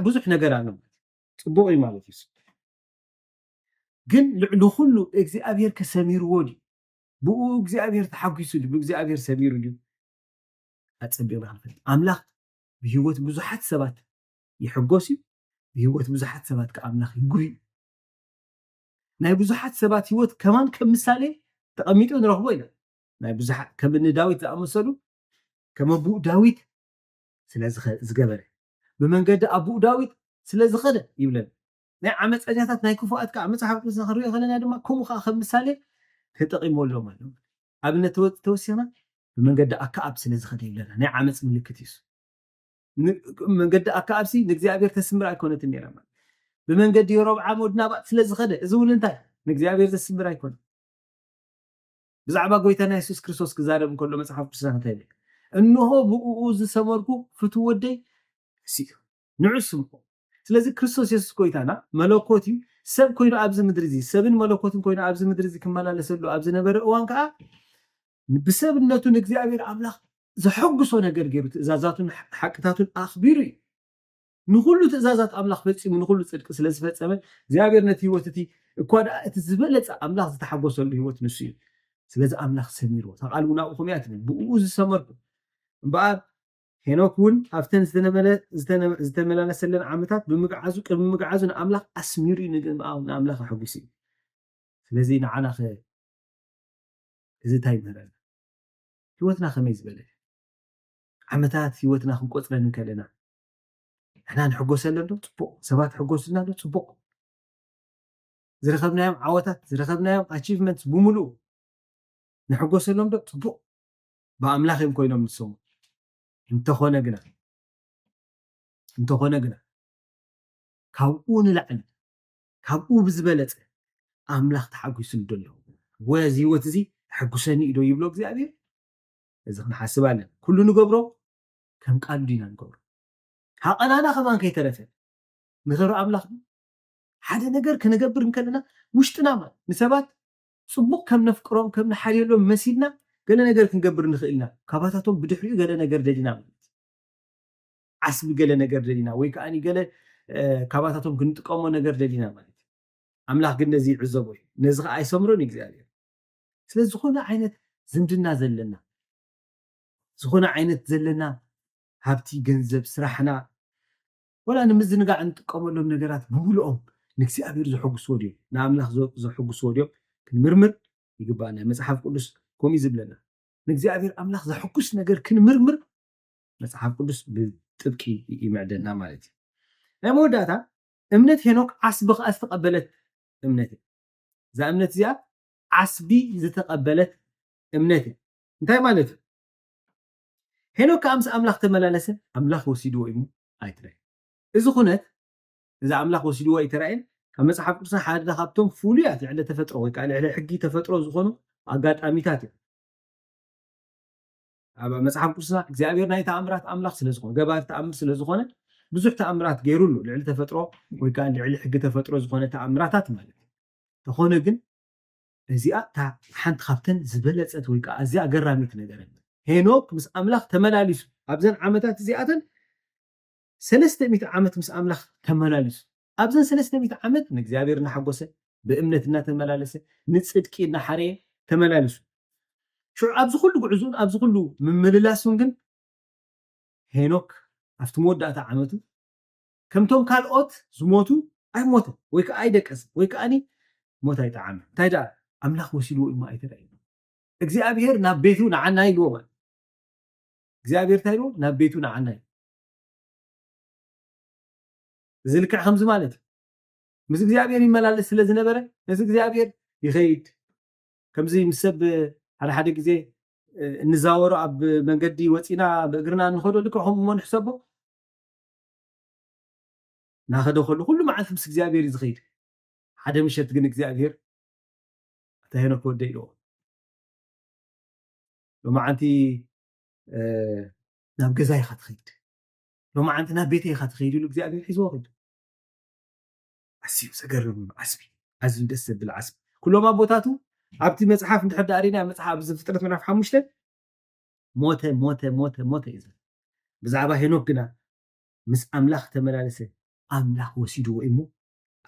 ብዙሕ ነገር ኣሎ። ጽቡቕ እዩ ማለት እዩ። ግን ልዕሊ ኩሉ እግዚኣብሔር ከሰሚርዎ ድዩ? ብኡ እግዚኣብሔር ተሓጒሱ ድዩ? ብእግዚኣብሔር ሰሚሩ ድዩ? ኣፀቢቕና ክንፈልጥ ኣምላኽ ብሂወት ብዙሓት ሰባት ይሕጎስ እዩ። ብሂወት ብዙሓት ሰባት ከኣምላኽ ይጉህ እዩ። ናይ ብዙሓት ሰባት ሂወት ከማን ከም ምሳሌ ተቐሚጡ ንረኽቦ ኢና። ናይ ብዙሓት ከም እኒ ዳዊት ዝኣመሰሉ ከም ኣቡኡ ዳዊት ስለ ዝገበረ ብመንገዲ ኣቡኡ ዳዊት ስለ ዝኸደ ይብለና። ናይ ዓመፀኛታት ናይ ክፉኣት ከዓ መፅሓፍ ቅዱስና ክንሪኦ ከለና ድማ ከምኡ ከዓ ከም ምሳሌ ተጠቂሞሎም ኣሎ። ኣብነት ተወሲኽና ብመንገዲ ኣከኣብ ስለ ዝኸደ ይብለና። ናይ ዓመፅ ምልክት እዩ። መንገዲ ኣከኣብሲ ንእግዚኣብሔር ተስምር ኣይኮነትን ነይራ ማለት ብመንገዲ የሮብዓም ወዲ ናባጥ ስለ ዝኸደ እዚ እውን እንታይ ንእግዚኣብሔር ዘስምር ኣይኮነ። ብዛዕባ ጎይታና የሱስ ክርስቶስ ክዛረብ እንከሎ መፅሓፍ ቅዱስና እንታይ ይብል? እንሆ ብኡ ዝሰመርኩ ፍትው ወደይ ሲኡ ንዑ ስምዖ። ስለዚ ክርስቶስ የሱስ ጎይታና መለኮት እዩ። ሰብ ኮይኑ ኣብዚ ምድሪ እዚ ሰብን መለኮትን ኮይኑ ኣብዚ ምድሪ እዚ ክመላለሰሉ ኣብ ዝነበረ እዋን ከዓ ብሰብነቱ ንእግዚኣብሔር ኣምላኽ ዘሐጉሶ ነገር ገይሩ ትእዛዛቱን ሓቅታቱን ኣኽቢሩ እዩ። ንኩሉ ትእዛዛት ኣምላኽ ፈፂሙ ንኩሉ ፅድቂ ስለ ዝፈፀመ እግዚኣብሔር ነቲ ህይወት እቲ እኳ ደኣ እቲ ዝበለፀ ኣምላኽ ዝተሓጎሰሉ ህይወት ንሱ እዩ። ስለዚ ኣምላኽ ሰሚርዎ ተቓልቡ ናብኡ ከመይ ትብል ብኡ ዝሰመርኩ እምበኣር ሄኖክ እውን ኣብተን ዝተመላለሰለን ዓመታት ብምግዓዙ ቅድሚ ምግዓዙ ንኣምላኽ ኣስሚሩ ንኣምላኽ ኣሐጒሱ እዩ ስለዚ ንዓና ኸ እዚ እንታይ ይምህረና ህይወትና ከመይ ዝበለ ዓመታት ህይወትና ክንቆፅረን ከለና ንሕና ንሕጎሰለን ዶ ፅቡቅ ሰባት ሕጎሱልና ዶ ፅቡቅ ዝረኸብናዮም ዓወታት ዝረኸብናዮም ኣቺቭመንትስ ብምሉእ ንሕጎሰሎም ዶ ፅቡቅ ብኣምላኽ እዮም ኮይኖም ንሰሙ እንተኾነ ግና ካብኡ ንላዕሊ ካብኡ ብዝበለፀ ኣምላኽ ተሓጒሱሉ ዶ ኣለዎ ወዚ ህይወት እዚ ሕጉሰኒ ዶ ይብሎ እግዚኣብሔር እዚ ክንሓስብ ኣለና ኩሉ ንገብሮ ከም ቃሉ ዲና ንገብሮ ሓቐናና ከማን ከይተረፈ ንኽብሪ ኣምላኽ ሓደ ነገር ክንገብር እንከለና ውሽጥና ማለት ንሰባት ፅቡቅ ከም ነፍቅሮም ከም ንሓልየሎም መሲልና ገለ ነገር ክንገብር ንኽእል ኢና ካባታቶም ብድሕሪኡ ገለ ነገር ደሊና ማለት ዓስቢ ገለ ነገር ደሊና ወይ ከዓኒ ገለ ካባታቶም ክንጥቀሞ ነገር ደሊና ማለት ኣምላኽ ግን ነዚ ይዕዘቦ እዩ ነዚ ከዓ ኣይሰምሮን እግዚኣብሔር ስለዚ ዝኾነ ዓይነት ዝምድና ዘለና ዝኾነ ዓይነት ዘለና ሃብቲ ገንዘብ ስራሕና ወላ ንምዝንጋዕ እንጥቀመሎም ነገራት ብምሉኦም ንእግዚኣብሔር ዘሐጉስዎ ድዮም ንኣምላኽ ዘሐጉስዎ ድዮም ክንምርምር ይግባአና መፅሓፍ ቅዱስ ከምኡ ዝብለና ንእግዚኣብሔር ኣምላኽ ዘሐጉስ ነገር ክንምርምር መፅሓፍ ቅዱስ ብጥብቂ ይምዕደና ማለት እዩ ናይ መወዳእታ እምነት ሄኖክ ዓስቢ ከዓ ዝተቐበለት እምነት እያ እዛ እምነት እዚኣ ዓስቢ ዝተቐበለት እምነት እያ እንታይ ማለት እዩ ሄኖክ ከዓ ምስ ኣምላኽ ተመላለሰ ኣምላኽ ወሲድዎ እዩ ኣይትረአን እዚ ኩነት እዚ ኣምላኽ ወሲድዎ ኣይተረአን ኣብ መፅሓፍ ቅዱስና ሓደ ካብቶም ፍሉያት ልዕሊ ተፈጥሮ ወይ ከዓ ልዕሊ ሕጊ ተፈጥሮ ዝኾኑ ኣጋጣሚታት እዮም ኣብ መፅሓፍ ቅዱስና እግዚኣብሔር ናይ ተኣምራት ኣምላኽ ስለዝኾነ ገባሪ ተኣምር ስለዝኾነ ብዙሕ ተኣምራት ገይሩሉ ልዕሊ ተፈጥሮ ወይ ከዓ ልዕሊ ሕጊ ተፈጥሮ ዝኾነ ተኣምራታት ማለት እዩ ተኾነ ግን እዚኣ ሓንቲ ካብተን ዝበለፀት ወይ ከዓ እዚኣ ገራሚት ነገር ሄኖክ ምስ ኣምላኽ ተመላሊሱ ኣብዘን ዓመታት እዚኣተን 300 ዓመት ምስ ኣምላኽ ተመላሊሱ ኣብዘን 300 ዓመት ንእግዚኣብሔር እናሓጎሰ ብእምነት እናተመላለሰ ንፅድቂ እናሓረየ ተመላሊሱ ሽዑ ኣብዚ ኩሉ ጉዕዙን ኣብዚ ኩሉ ምምልላሱን ግን ሄኖክ ኣብቲ መወዳእታ ዓመቱ ከምቶም ካልኦት ዝሞቱ ኣይሞተን ወይ ከዓ ኣይደቀስ ወይ ከዓኒ ሞት ኣይጠዓመ እንታይ ደኣ ኣምላኽ ወሲድዎ እሞ ኣይተረአዩ እግዚኣብሔር ናብ ቤቱ ንዓና ኢልዎ ማለት እግዚኣብሔር እንታይ ኢልዎ ናብ ቤቱ ንዓና ኢልዎ እዚ ልክዕ ከምዚ ማለት እዩ ምስ እግዚኣብሔር ይመላለስ ስለ ዝነበረ ነዚ እግዚኣብሔር ይኸይድ ከምዚ ምስ ሰብ ሓደ ግዜ እንዛወሮ ኣብ መንገዲ ወፂና ብእግርና ንኸዶ ልክዕ ከምኡ እሞ ንሕሰቦ ናኸደ ከሉ ኩሉ መዓልቲ ምስ እግዚኣብሔር እዩ ዝኸይድ ሓደ ምሸት ግን እግዚኣብሔር እታ ሄኖክ ወደ ኢልዎ ሎማዓንቲ ናብ ገዛ ኢኻ ትኸይድ ሎማዓንቲ ናብ ቤተ ኢኻ ትኸይድ ኢሉ እግዚኣብሔር ሒዝዎ ኸይዱ ኣዝዩ ዘገርም ዓስቢ ኣዝዩ ደስ ዘብል ዓስቢ ኩሎም ኣቦታቱ ኣብቲ መፅሓፍ እንድሕር ሪና መፅሓፍ ፍጥረት ምዕራፍ 5 ሞተ እዩ ብዛዕባ ሄኖክ ግና ምስ ኣምላኽ ተመላለሰ ኣምላኽ ወሲድዎ እሞ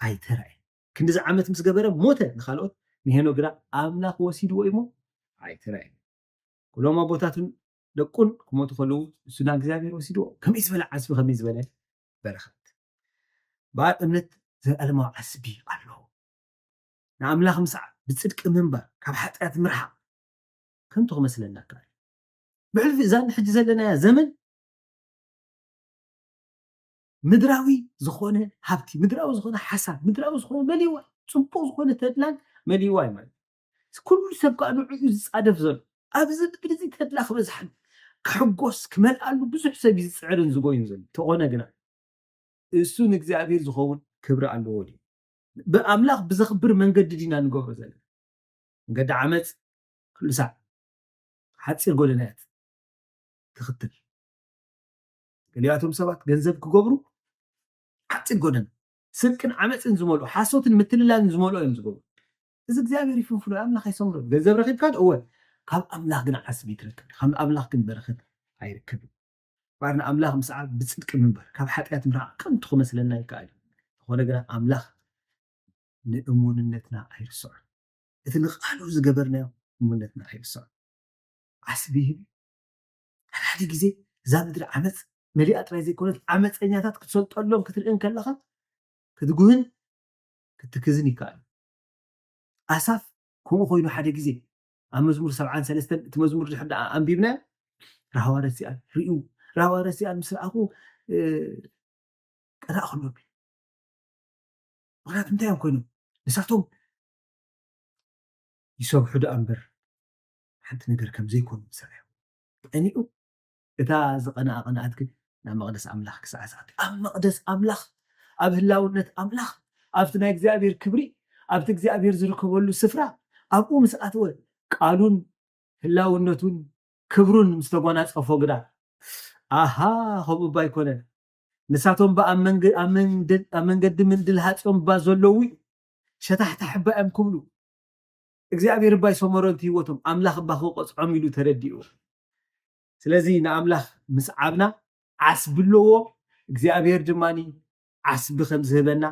ኣይተረአየን ክንዲዚ ዓመት ምስ ገበረ ሞተ ንኻልኦት ንሄኖክ ግና ኣምላኽ ወሲድዎ እሞ ኣይተረአየን ኩሎም ኣቦታቱን ደቁን ክሞቱ ከለዉ እሱና እግዚኣብሔር ወሲድዎ ከመይ ዝበለ ዓስቢ ከመይ ዝበለ በረኸት በዓል እምነት ዘለኣለማዊ ዓስቢ ኣለዎ ንኣምላኽ ምስዓብ ብፅድቂ ምንባር ካብ ሓጢኣት ምርሓቅ ከምቲ ክመስለና ካል ብሕልፊ እዛ ንሕጂ ዘለናያ ዘመን ምድራዊ ዝኾነ ሃብቲ ምድራዊ ዝኾነ ሓሳብ ምድራዊ ዝኾነ መሊዋ ፅቡቅ ዝኾነ ተድላን መሊዋ እዩ ማለት ኩሉ ሰብ ከዓ ንዕኡ ዝፃደፍ ዘሎ ኣብዚ ብድዚ ተድላ ክበዝሓን ክሕጎስ ክመልኣሉ ብዙሕ ሰብ ዝፅዕርን ዝጎይን ዘሎ ተኾነ ግና እሱ ንእግዚኣብሔር ዝኸውን ክብሪ ኣለዎ ድዩ ብኣምላኽ ብዘኽብር መንገዲ ዲና ንገብሮ ዘለና መንገዲ ዓመፅ ኩሉ ሳዕ ሓፂር ጎደናያት ትኽትል ገሊኣቶም ሰባት ገንዘብ ክገብሩ ሓፂር ጎደና ስርቅን ዓመፅን ዝመልኦ ሓሶትን ምትልላልን ዝመልኦ እዮም ዝገብሩ እዚ እግዚኣብሔር ይፍንፍሎ ኣምላኽ ኣይሰምሮ ገንዘብ ረኺብካ እወ ካብ ኣምላኽ ግን ዓስቢ ትረክብ ካብ ኣምላኽ ግን በረኸት ኣይርከብን ባርና ኣምላኽ ምስዓብ ብፅድቂ ምንበር ካብ ሓጢኣት ምርሓቅ ከምቲ ክመስለና ይከኣል ዝኾነ ግና ኣምላኽ ንእሙንነትና ኣይርስዖን እቲ ንቃሉ ዝገበርናዮ እሙነትና ኣይርስዖን ዓስቢ ይህብ ሓደ ግዜ እዛ ምድሪ ዓመፅ መሊኣ ጥራይ ዘይኮነት ዓመፀኛታት ክትሰልጠሎም ክትርእን ከለኻ ክትጉህን ክትክዝን ይከኣል። ኣሳፍ ከምኡ ኮይኑ ሓደ ግዜ ኣብ መዝሙር 73 እቲ መዝሙር ድሕር ኣንቢብና ራህዋ ረሲኣን ርኡ ራህዋ ረሲኣን ምስ ረኣኹ ቀዳእ ክብሎሚ ምክንያቱ እንታይ እዮም ኮይኖም ንሳቶም ይሰብሑ ዳኣ እምበር ሓንቲ ነገር ከም ዘይኮኑ ሰሪሖም ቀኒኡ እታ ዝቐነኣ ቀናኣት ግን ናብ መቕደስ ኣምላኽ ክሳዕሳዕ ኣብ መቕደስ ኣምላኽ ኣብ ህላውነት ኣምላኽ ኣብቲ ናይ እግዚኣብሔር ክብሪ ኣብቲ እግዚኣብሔር ዝርከበሉ ስፍራ ኣብኡ ምስ ኣተወ ቃሉን ህላውነቱን ክብሩን ምስ ተጎናፀፎ ግዳ ኣሃ ከምኡ እባ ኣይኮነን ንሳቶም ኣብ መንገዲ ምንድልሃፅዮም እባ ዘለዉ ሸታሕቲ ሕባኦም ክብሉ እግዚኣብሔር እባ ይሰመሮ እቲ ሂወቶም ኣምላኽ እባ ክቆፅዖም ኢሉ ተረዲኡ። ስለዚ ንኣምላኽ ምስ ዓብና ዓስቢ ኣለዎ እግዚኣብሔር ድማኒ ዓስቢ ከም ዝህበና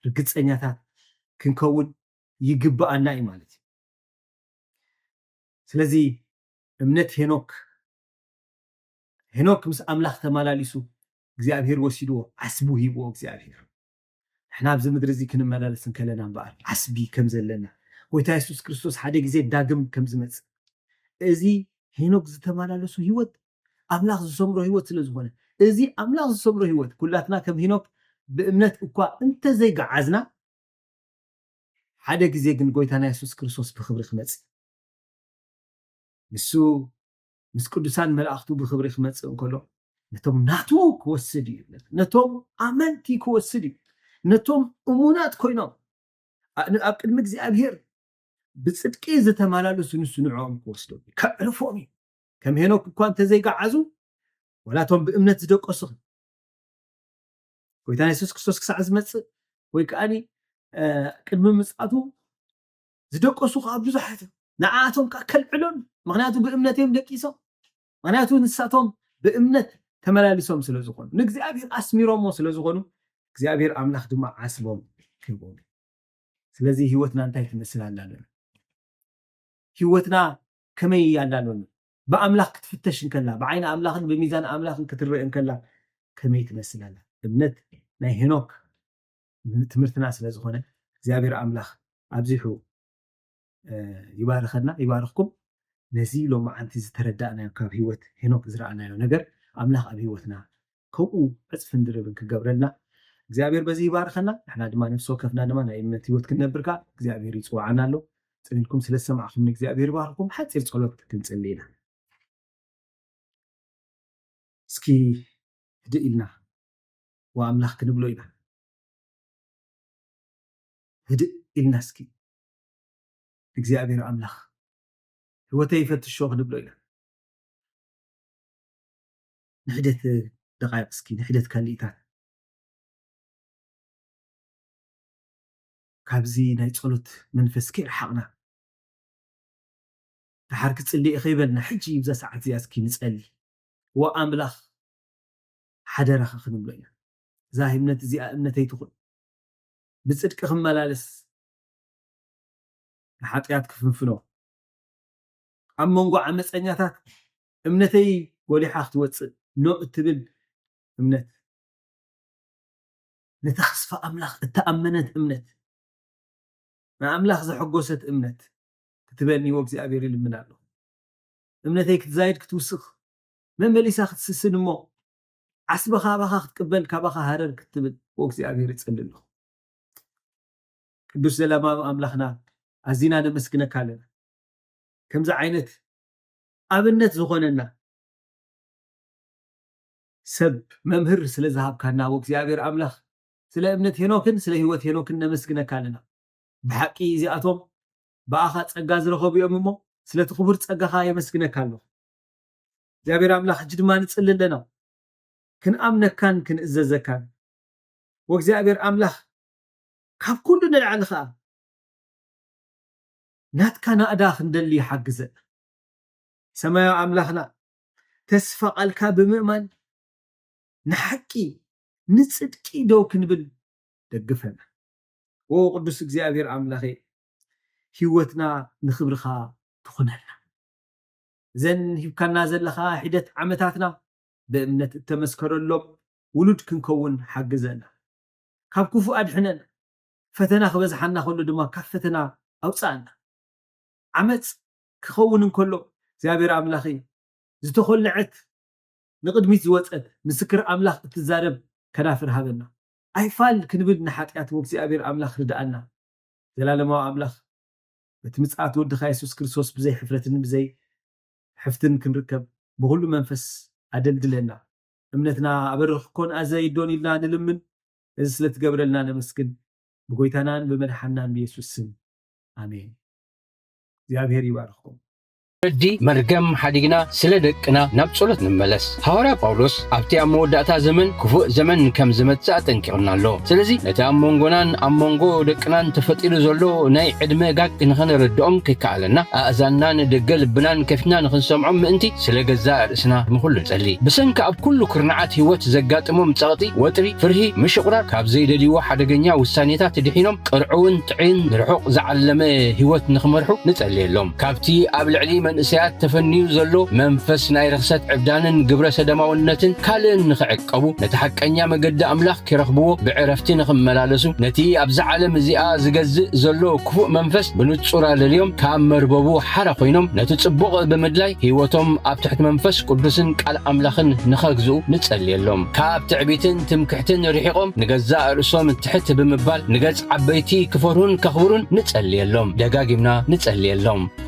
ርግፀኛታት ክንከውን ይግባአና እዩ ማለት እዩ። ስለዚ እምነት ሄኖክ ምስ ኣምላኽ ተመላሊሱ እግዚኣብሔር ወሲድዎ ዓስቢ ሂብዎ እግዚኣብሔር ንሕና ኣብዚ ምድሪ እዚ ክንመላለስ እንከለና እምበኣር ዓስቢ ከም ዘለና ጎይታ ኢየሱስ ክርስቶስ ሓደ ግዜ ዳግም ከም ዝመፅእ እዚ ሄኖክ ዝተመላለሱ ሂወት ኣምላኽ ዝሰምሮ ሂወት ስለ ዝኾነ እዚ ኣምላኽ ዝሰምሮ ሂወት ኩላትና ከም ሄኖክ ብእምነት እኳ እንተዘይገዓዝና ሓደ ግዜ ግን ጎይታና ኢየሱስ ክርስቶስ ብክብሪ ክመፅእ ንሱ ምስ ቅዱሳን መላእኽቱ ብክብሪ ክመፅእ እንከሎ ነቶም ናቱ ክወስድ እዩ ነቶም ኣመንቲ ክወስድ እዩ ነቶም እሙናት ኮይኖም ኣብ ቅድሚ እግዚኣብሔር ብፅድቂ ዝተመላለሱ ንሱ ንዕኦም ክወስዶም ከዕርፎም እዩ ከም ሄኖክ እኳ እንተዘይገዓዙ ወላቶም ብእምነት ዝደቀሱ ጎይታና ኢየሱስ ክርስቶስ ክሳዕ ዝመፅእ ወይ ከዓኒ ቅድሚ ምፅኣቱ ዝደቀሱ ከዓ ብዙሓት ንዓቶም ከዓ ከልዕሎም ምክንያቱ ብእምነት እዮም ደቂሶም ምክንያቱ ንሳቶም ብእምነት ተመላሊሶም ስለ ዝኾኑ ንእግዚኣብሔር ኣስሚሮሞ ስለ ዝኾኑ እግዚኣብሔር ኣምላኽ ድማ ዓስቦም ክህቦም። ስለዚ ሂወትና እንታይ ትመስል ኣላ ኣሎ ሂወትና ከመይ ኣላ ኣሎ ብኣምላኽ ክትፍተሽ እንከላ ብዓይኒ ኣምላኽን ብሚዛን ኣምላኽን ክትርአ እንከላ ከመይ ትመስል ኣላ እምነት ናይ ሄኖክ ትምህርትና ስለ ዝኾነ እግዚኣብሔር ኣምላኽ ኣብዚሑ ይባርኸና ይባርኽኩም። ነዚ ሎማ ዓንቲ ዝተረዳእናዮ ካብ ሂወት ሄኖክ ዝረኣናዮ ነገር ኣምላኽ ኣብ ሂወትና ከምኡ ዕፅፍን ድርብን ክገብረልና እግዚአብሔር በዚ ይባርኸና። ንሕና ድማ ነፍሲ ወከፍና ድማ ናይ እምነት ሂወት ክንነብርካ እግዚአብሔር ይፅዋዓና ኣሎ። ፅኒልኩም ስለ ሰማዕኹም እግዚአብሔር ይባርኽኩም። ሓፂር ጸሎት ክንጽልይ ኢና። እስኪ ህድእ ኢልና ወኣምላኽ ክንብሎ ኢና። ህድእ ኢልና እስኪ እግዚአብሔር ኣምላኽ ህይወተይ ይፈትሾ ክንብሎ ኢና። ንሕደት ደቃይቅ እስኪ ንሕደት ካልኢታት ካብዚ ናይ ጸሎት መንፈስ ከይረሓቕና ድሓር ክጽልይ ኸይበልና ሕጂ ብዛ ሰዓት እዚኣ እስኪ ንጸሊ ወኣምላኽ ሓደራኻ ክንብሎ ኢና። እዛ እምነት እዚኣ እምነተይ ትኹን ብጽድቂ ክመላለስ ንሓጢኣት ክፍንፍኖ ኣብ መንጎ ዓመፀኛታት እምነተይ ጎሊሓ ክትወፅእ ኖ እትብል እምነት ነተኸስፋ ኣምላኽ እተኣመነት እምነት ንኣምላኽ ዘሐጎሰት እምነት ክትበልኒ ወእግዚአብሔር ይልምን ኣሎ። እምነተይ ክትዛይድ ክትውስኽ መመሊሳ ክትስስን እሞ ዓስበኻ ባኻ ክትቅበል ካባኻ ሃረር ክትብል ወእግዚአብሔር ይጽልይ ኣሎ። ቅዱስ ዘላለማዊ ኣምላኽና ኣዚና ነመስግነካ ኣለና። ከምዚ ዓይነት ኣብነት ዝኾነና ሰብ መምህር ስለ ዝሃብካና ወእግዚአብሔር ኣምላኽ ስለ እምነት ሄኖክን ስለ ህይወት ሄኖክን ነመስግነካ ኣለና። ብሓቂ እዚኣቶም ብኣኻ ጸጋ ዝረኸቡ እዮም እሞ ስለቲ ክቡር ጸጋኻ የመስግነካ ኣለኹ። እግዚአብሔር ኣምላኽ ሕጂ ድማ ንጽልይ ኣለና ክንኣምነካን ክንእዘዘካን ወእግዚአብሔር ኣምላኽ ካብ ኩሉ ንላዕሊ ከዓ ናትካ ናእዳ ክንደሊ ይሓግዘና። ሰማያዊ ኣምላኽና ተስፋ ቃልካ ብምእማን ንሓቂ ንጽድቂ ደው ክንብል ደግፈና። ቅዱስ እግዚአብሔር ኣምላኸ ህይወትና ንክብርኻ ትኹነና። ዘን ሂብካና ዘለኻ ሒደት ዓመታትና بأمنة التمسكر اللوب ولود كنكون حجزنا كاب كفو أدحننا فتنا خبزحنا خلو دما كفتنا أوصانا عمت كخون كله زابير أملاخي زتخل لعت نقدميت زوات مسكر أملاخ تزارب كنافر هذنا أي فال كنبد نحاتيات وقت زابير أملاخ ردأنا زلال ما أملاخ بتمسعات ود خايسوس كريستوس بزي حفرتن بزي حفتن كنركب بقول منفس أدلدلنا أمنتنا أبرخ كون أزاي دوني لنا نلمن إزلت قبر لنا نمسكن بقويتانان بمدحنان بيسوس سن آمين እግዚአብሔር ይባርኩም ردي مرقم حديقنا سلدقنا نبصلت نملس حوارا باولوس ابتي اموداتا زمن كفو زمن كم زمت ساعتن كيرنا له سلازي نتا امونغونان امونغو دقنان تفطيلو زلو ناي عدمه غاق نخن ردوم كيكالنا اذانان دقل بنان كفنا نخن سمعهم انتي سلغزا رسنا مخل نصلي بسنك اب كل كرنعات هيوت زغاطمم صاطي وطري فرهي مشقرا كاب زيدديو حدغنيا وسانيتات دحينم قرعون طعين رحق زعلمه هيوت نخمرحو نصليلهم كابتي ابلعلي من اسيات تفنيو زلو منفس ناي رخصت عبدانن قبره سدماونتن كالن نخعقبو نتحقنيا مقد املاح كيرخبو بعرفتي نخملالسو نتي ابز عالم زيا زغزء زلو كفو منفس بنصورا لليوم كامرببو حرا خوينم نتصبق بمدلاي هيوتهم اب تحت منفس قدسن قال املاخن نخغزو نصليلهم كاب تعبيتن تمكحتن ريحقهم نغزا رسوم تحت بمبال نغص عبيتي كفرون كخبرون نصليلهم دغاغيمنا نصليلهم